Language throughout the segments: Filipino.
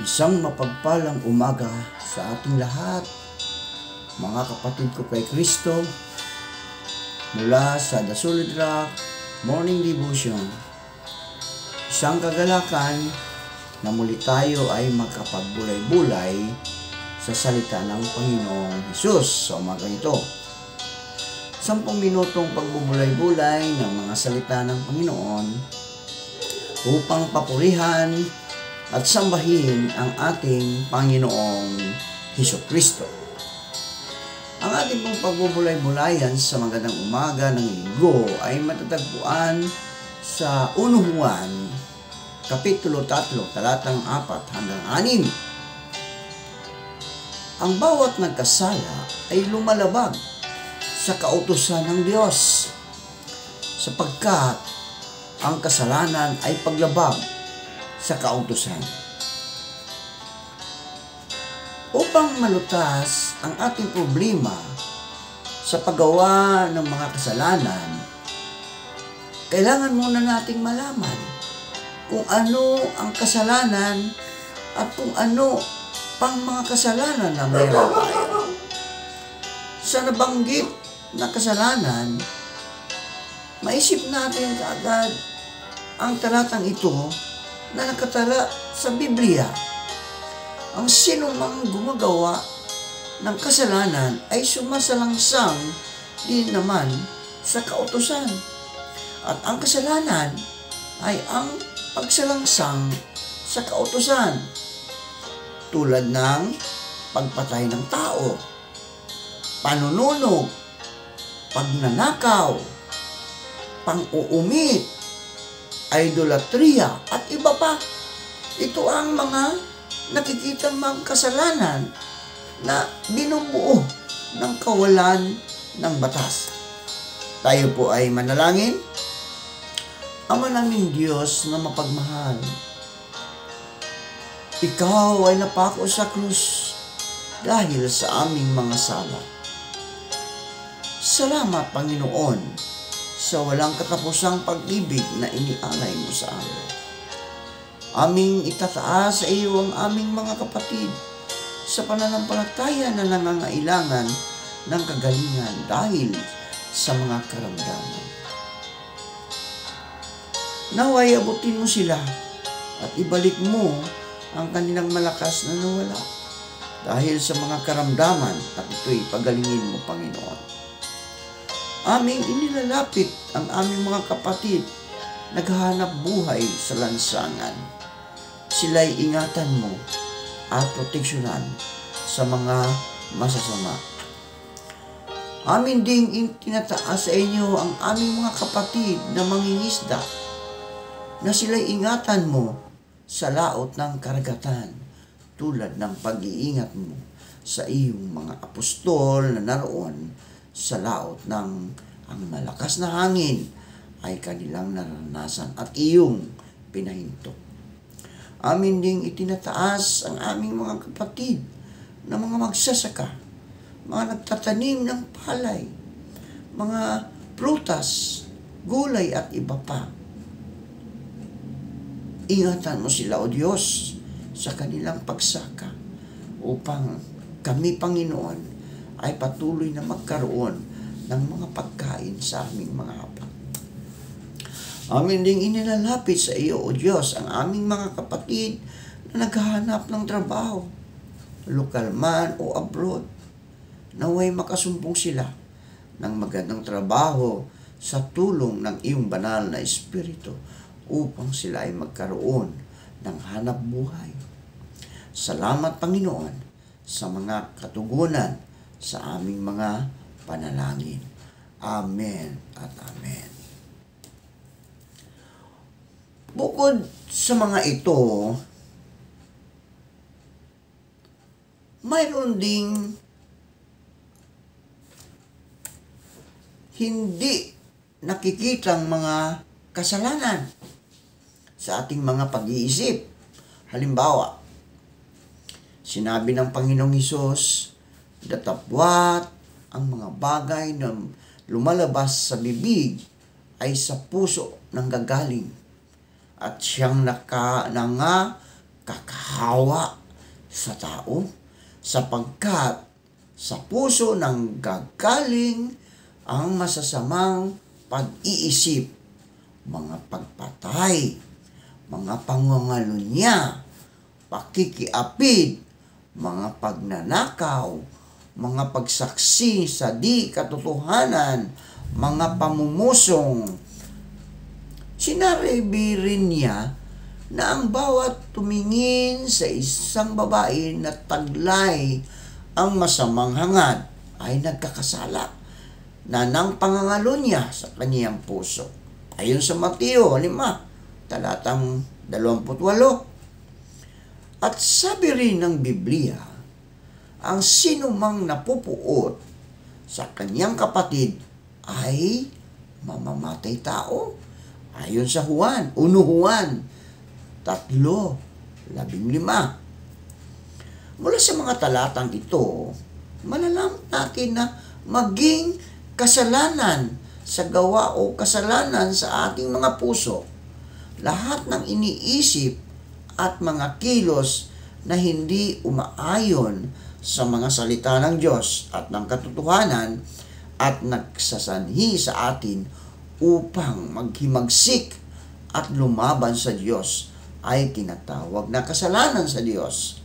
Isang mapagpalang umaga sa ating lahat, mga kapatid ko kay Kristo, mula sa The Solid Rock Morning Devotion. Isang kagalakan na muli tayo ay magkapagbulay-bulay sa salita ng Panginoong Hesus sa umaga ito. 10 minutong pagbubulay-bulay ng mga salita ng Panginoon upang papurihan at sambahin ang ating Panginoong Hesukristo. Ang ating pong pagbubulay-bulayan sa magandang umaga ng linggo ay matatagpuan sa 1 Juan, Kapitulo 3, talatang 4 hanggang 6. Ang bawat nagkasala ay lumalabag sa kautusan ng Diyos, sapagkat ang kasalanan ay paglabag sa kautusan. Upang malutas ang ating problema sa paggawa ng mga kasalanan, kailangan muna nating malaman kung ano ang kasalanan at kung ano pang mga kasalanan na mayroon tayo. Sa nabanggit na kasalanan, maisip natin kaagad ang talatang ito na nakatala sa Biblia. Ang sino mang gumagawa ng kasalanan ay sumasalangsang din naman sa kautusan. At ang kasalanan ay ang pagsalangsang sa kautusan, tulad ng pagpatay ng tao, panununog, pagnanakaw, pang-uumit, idolatria, at iba pa. Ito ang mga nakikitang mga kasalanan na binubuo ng kawalan ng batas. Tayo po ay manalangin. Ama naming Diyos na mapagmahal, Ikaw ay napako sa krus dahil sa aming mga sala. Salamat, Panginoon, sa walang katapusang pag-ibig na inialay mo sa amin. Aming itataas sa iyo ang aming mga kapatid sa pananampalataya na nangangailangan ng kagalingan dahil sa mga karamdaman. Naway abutin mo sila at ibalik mo ang kanilang malakas na nawala dahil sa mga karamdaman, at ito'y pagalingin mo, Panginoon. Aming inilalapit ang aming mga kapatid naghahanap buhay sa lansangan. Sila'y ingatan mo at proteksyonan sa mga masasama. Amin ding tinataas sa inyo ang aming mga kapatid na mangingisda, na sila'y ingatan mo sa laot ng karagatan, tulad ng pag-iingat mo sa iyong mga apostol na naroon sa laot ng ang malakas na hangin ay kanilang naranasan at iyong pinahinto. Amin ding itinataas ang aming mga kapatid na mga magsasaka, mga nagtatanim ng palay, mga prutas, gulay at iba pa. Ingatan mo sila, O Diyos, sa kanilang pagsaka upang kami, Panginoon, ay patuloy na magkaroon ng mga pagkain sa aming mga hapag. Amin ding inilalapit sa iyo, O Diyos, ang aming mga kapatid na naghahanap ng trabaho, lokal man o abroad. Naway makasumpong sila ng magandang trabaho sa tulong ng iyong banal na Espiritu upang sila ay magkaroon ng hanap buhay. Salamat, Panginoon, sa mga katugunan sa aming mga panalangin. Amen at amen. Bukod sa mga ito, mayroon ding hindi nakikitang mga kasalanan sa ating mga pag-iisip. Halimbawa, sinabi ng Panginoong Hesus, datapwat ang mga bagay na lumalabas sa bibig ay sa puso ng gagaling, at siyang kakahawa sa tao, sapagkat sa puso ng gagaling ang masasamang pag-iisip, mga pagpatay, mga pangangalunya, pakikiapid, mga pagnanakaw, mga pagsaksi sa di katotohanan, mga pamumusong. Sinabi rin niya na ang bawat tumingin sa isang babae na taglay ang masamang hangad ay nagkakasala na ng pangangalo niya sa kaniyang puso. Ayon sa Mateo 5, talatang 28. At sabi rin ng Biblia, ang sinumang napupuot sa kaniyang kapatid ay mamamatay tao. Ayon sa Juan 3:15. Mula sa mga talatang ito, malalaman natin na maging kasalanan sa gawa o kasalanan sa ating mga puso, lahat ng iniisip at mga kilos na hindi umaayon sa mga salita ng Diyos at ng katotohanan at nagsasanhi sa atin upang maghimagsik at lumaban sa Diyos ay tinatawag na kasalanan sa Diyos.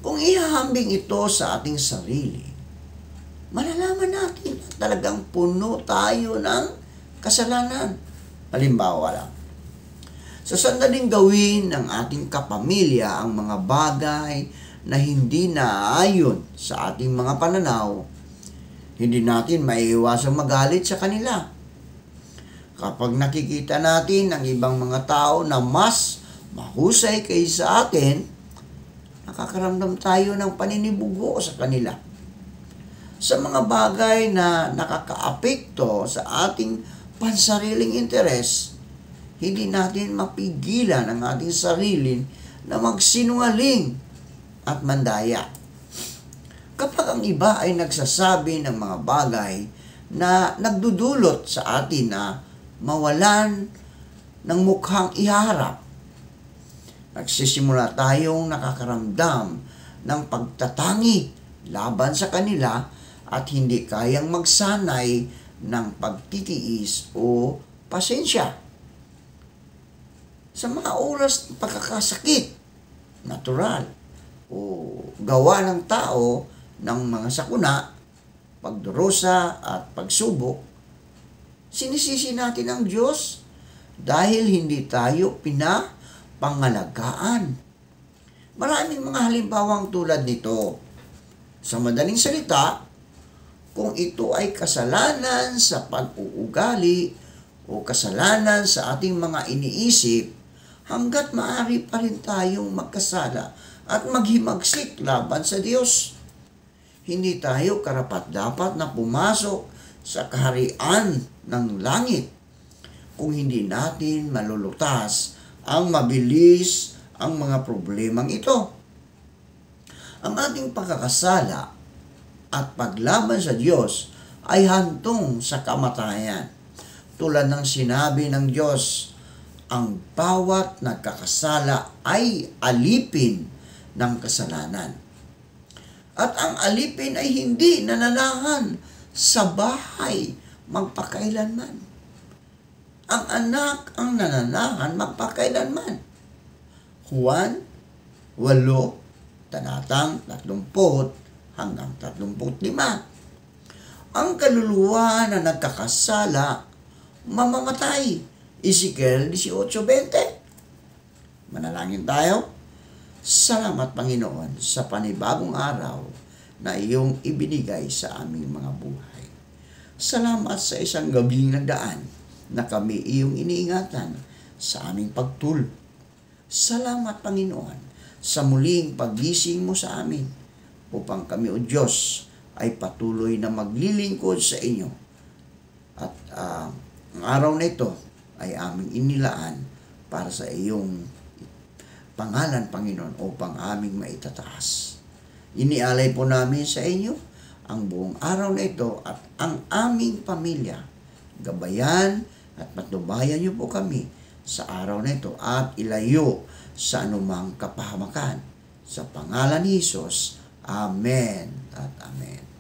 Kung ihahambing ito sa ating sarili, malalaman natin na talagang puno tayo ng kasalanan. Halimbawa lang, sa sandaling gawin ng ating kapamilya ang mga bagay na hindi naayon sa ating mga pananaw, hindi natin maiiwasang magalit sa kanila. Kapag nakikita natin ang ibang mga tao na mas mahusay kaysa atin, nakakaramdam tayo ng paninibugo sa kanila. Sa mga bagay na nakakaapekto sa ating pansariling interes, hindi natin mapigilan ang ating sarili na magsinungaling at mandaya. Kapag ang iba ay nagsasabi ng mga bagay na nagdudulot sa atin na mawalan ng mukhang iharap, nagsisimula tayong nakakaramdam ng pagtatangi laban sa kanila at hindi kayang magsanay ng pagtitiis o pasensya. Sa mga oras ng pagkakasakit, natural, o gawa ng tao ng mga sakuna, pagdurusa at pagsubok, sinisisi natin ang Diyos dahil hindi tayo pinapangalagaan. Maraming mga halimbawang tulad nito. Sa madaling salita, kung ito ay kasalanan sa pag-uugali o kasalanan sa ating mga iniisip, hanggat maaari pa rin tayong magkasala at maghimagsik laban sa Diyos. Hindi tayo karapat-dapat na pumasok sa kaharian ng langit kung hindi natin malulutas ang mabilis ang mga problemang ito. Ang ating pagkakasala at paglaban sa Diyos ay hantong sa kamatayan. Tulad ng sinabi ng Diyos, ang bawat nagkakasala ay alipin ng kasalanan. At ang alipin ay hindi nananahan sa bahay magpakailanman. Ang anak ang nananahan magpakailanman. Juan 8, talatang 30 hanggang 35. Ang kaluluwa na nagkakasala, mamamatay. Ezekiel 18:20. Manalangin tayo. Salamat, Panginoon, sa panibagong araw na iyong ibinigay sa aming mga buhay. Salamat sa isang gabing nagdaan na kami iyong iniingatan sa aming pagtulog. Salamat, Panginoon, sa muling pagising mo sa amin upang kami, O Diyos, ay patuloy na maglilingkod sa inyo. At ang araw na ito ay aming inilaan para sa iyong pangalan, Panginoon, upang aming maitataas. Inialay po namin sa inyo ang buong araw na ito at ang aming pamilya. Gabayan at patnubayan niyo po kami sa araw na ito at ilayo sa anumang kapahamakan. Sa pangalan ni Jesus, Amen at Amen.